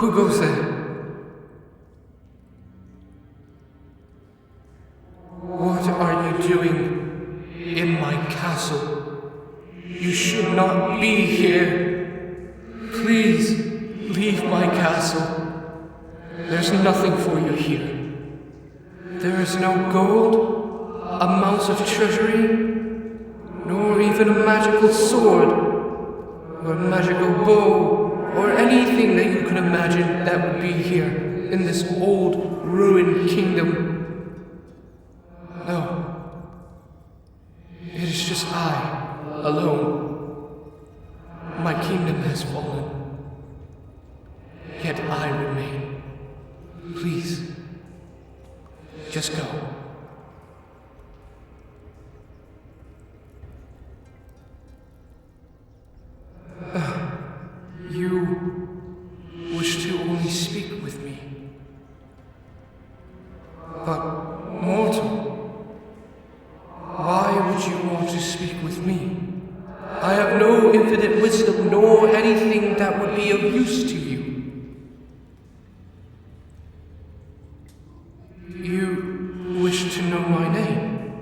Who goes there? What are you doing in my castle? You should not be here. Please, leave my castle. There's nothing for you here. There is no gold, a mounds of treasury, nor even a magical sword, or a magical bow, or anything that you can imagine that would be here in this old, ruined kingdom. No. It is just I, alone. My kingdom has fallen. Yet I remain. Please, just go. You wish to only speak with me. But, mortal, why would you want to speak with me? I have no infinite wisdom nor anything that would be of use to you. You wish to know my name?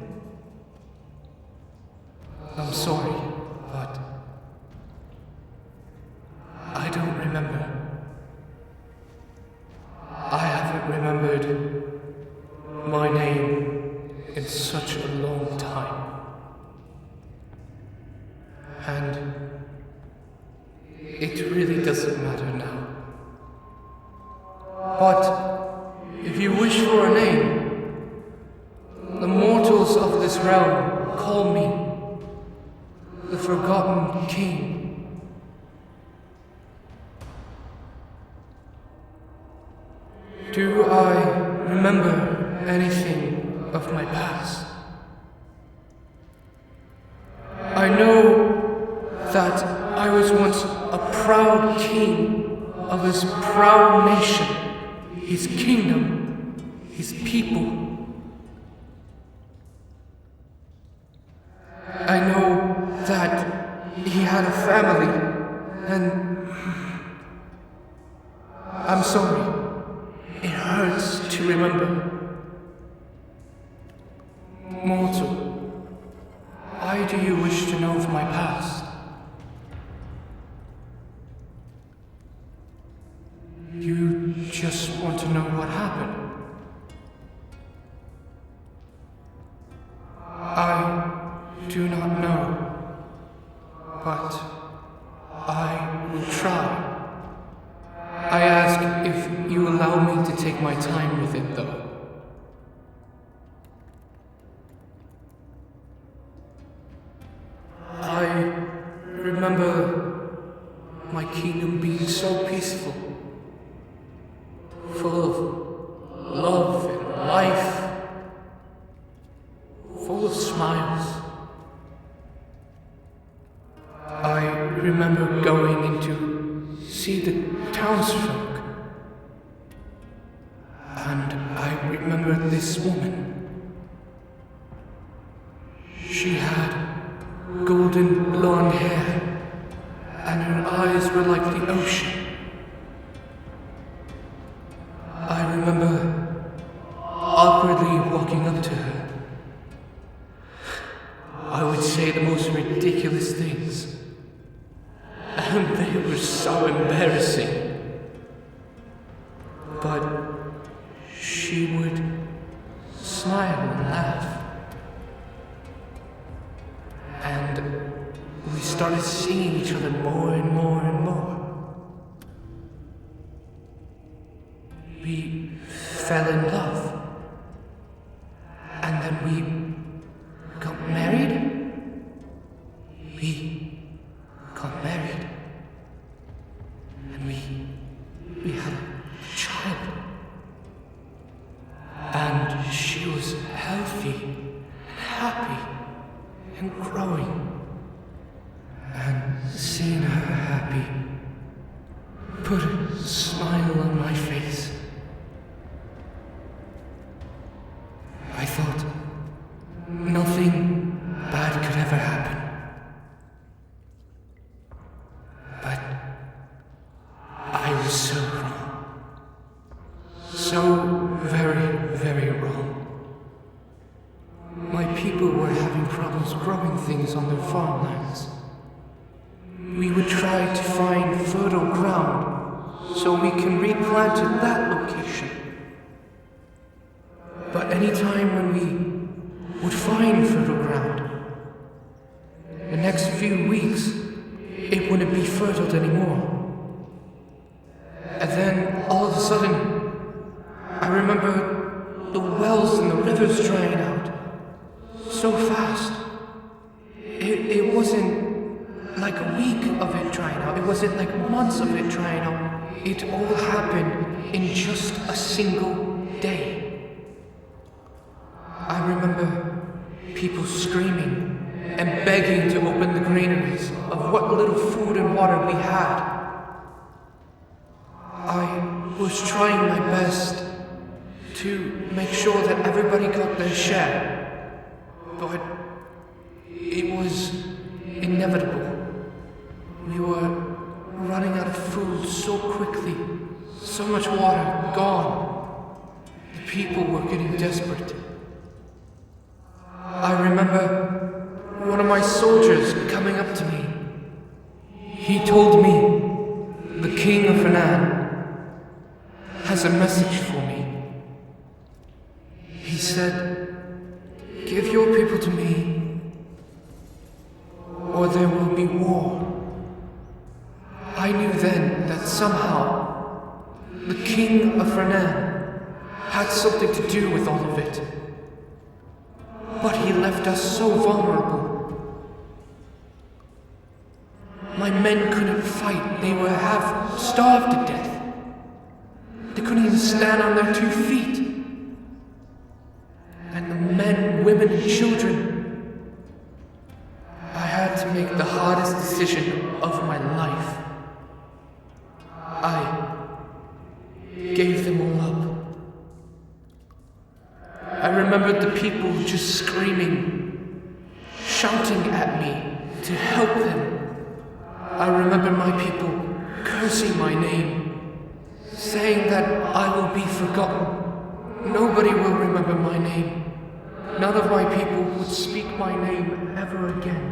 I'm sorry, but I don't remember. I haven't remembered my name in such a long time. And it really doesn't matter now. But if you wish for a name, the mortals of this realm call me the Forgotten King. Do I remember anything of my past? I know that I was once a proud king of his proud nation, his kingdom, his people. I know that he had a family, and I'm sorry. It hurts to remember. Mortal, why do you wish to know of my past? You just want to know what happened. I do not know, but I will try. I ask if you allow me to take my time with it, though. I remember my kingdom being so peaceful, full of love and life, full of smiles. I remember going in to see the townsfolk, and I remember this woman. She had golden blonde hair, and her eyes were like the ocean. I remember awkwardly walking up to her. I would say the most ridiculous things, and they were so embarrassing. But she would smile and laugh. And we started seeing each other more and more and more. We fell in love. And then we got married. We got married. And we had a child. And she was healthy, happy, and growing. And seeing her happy put a smile on my face. I thought nothing bad could ever happen. But I was so wrong. things on their farmlands. We would try to find fertile ground so we can replant at that location. But any time when we would find fertile ground, the next few weeks, it wouldn't be fertile anymore. And then, all of a sudden, I remember the wells and the rivers drying out so fast. It wasn't like a week of it drying out. It wasn't like months of it drying out. It all happened in just a single day. I remember people screaming and begging to open the granaries of what little food and water we had. I was trying my best to make sure that everybody got their share, but it was inevitable. We were running out of food so quickly, so much water gone. The people were getting desperate. I remember one of my soldiers coming up to me. He told me the king of Fantasyroleplay has a message for me. He said, "Give your people to me, or there will be war." I knew then that somehow the king of Fantasyroleplay had something to do with all of it. But he left us so vulnerable. My men couldn't fight. They were half starved to death. They couldn't even stand on their 2 feet. And the men, women, and children, I had to make the hardest decision of my life. I gave them all up. I remembered the people just screaming, shouting at me to help them. I remember my people cursing my name, saying that I will be forgotten. Nobody will remember my name. None of my people would speak my name ever again.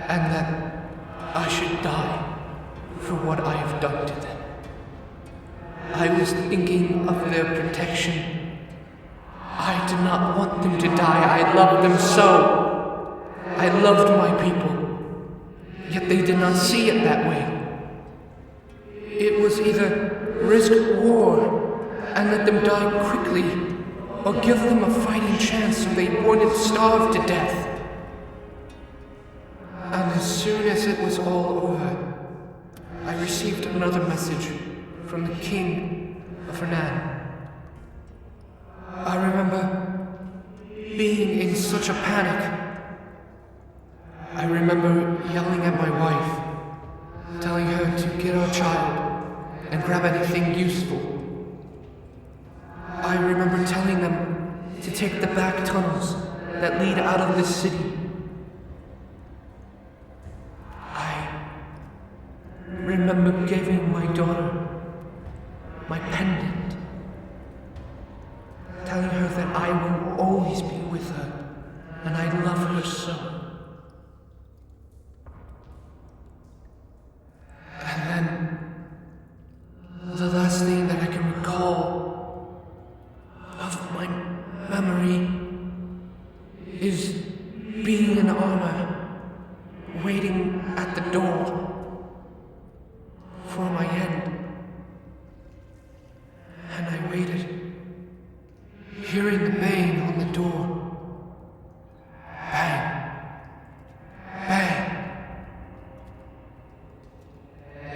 And that I should die for what I have done to them. I was thinking of their protection. I did not want them to die. I loved them so. I loved my people. Yet they did not see it that way. It was either risk war and let them die quickly, or give them a fighting chance so they wouldn't starve to death. And as soon as it was all over, I received another message from the king of Fantasyroleplay. I remember being in such a panic. I remember yelling at my wife, telling her to get our child and grab anything useful. I remember telling them to take the back tunnels that lead out of this city. I remember giving my daughter my pendant, telling her that I will always be with her, and I love her so. And then, the last thing that I can recall of my memory is being in armor, waiting at the door for my end. And I waited, hearing the bang on the door. Bang. Bang.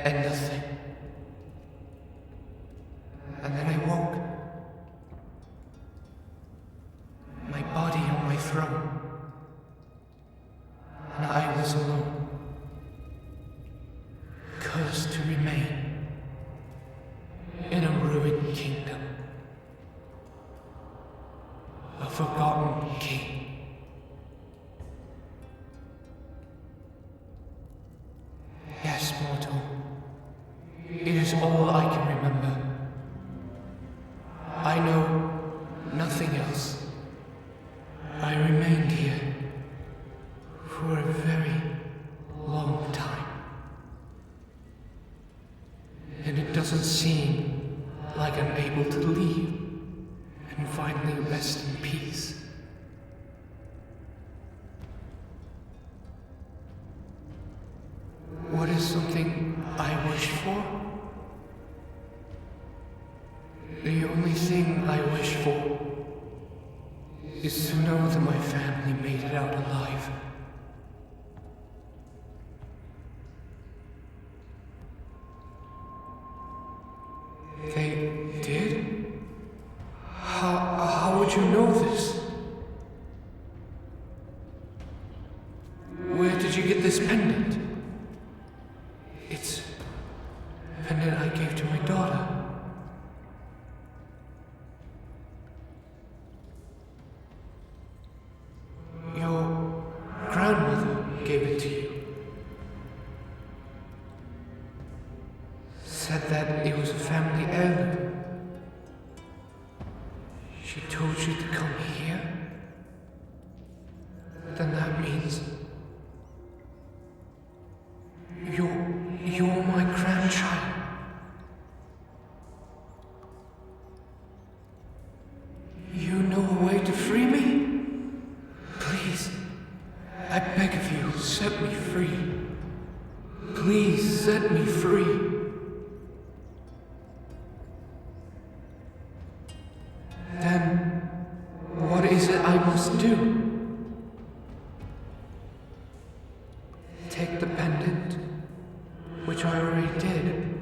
And nothing. And then I woke. My body on my throne. And I was alone. Cursed to remain in a ruined kingdom. A forgotten king. Yes, mortal. It is all I can remember. I know nothing else. I remained here doesn't seem like I'm able to leave and finally rest in peace. What is something I wish for? The only thing I wish for is to know that my family made it out alive. They did? How would you know this? Where did you get this pendant? It's a pendant I gave to my daughter. Your grandmother gave it to you. Said that it was a family heirloom. She told you to come here? Then that means you're my grandchild. You know a way to free me? Please, I beg of you, set me free. Please set me free. Then, what is it I must do? Take the pendant, which I already did.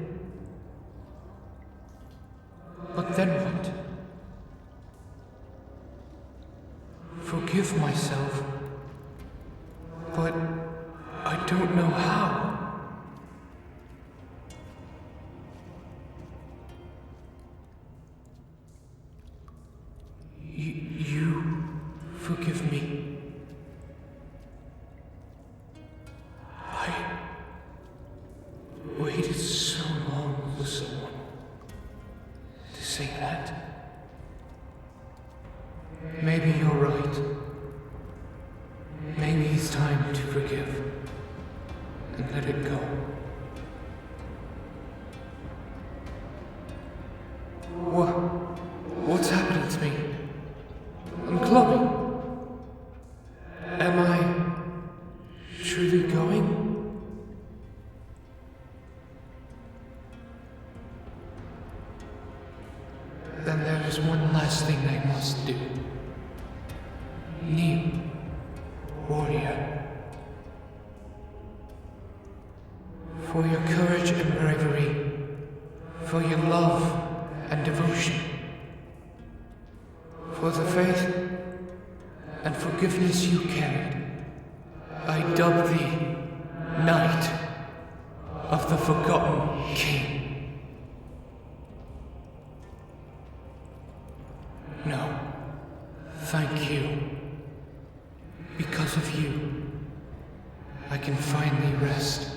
But then what? Forgive myself, but I don't know how. You forgive me. I waited so long for someone to say that. Maybe you're right. Maybe it's time to forgive and let it go. What's happening to me? I'm glowing. Am I truly going? Then there is one last thing I must do. Kneel, warrior. For your courage and bravery, for your love and devotion, for the faith and forgiveness you carried, I dub thee Knight of the Forgotten King. No, thank you. Because of you, I can finally rest.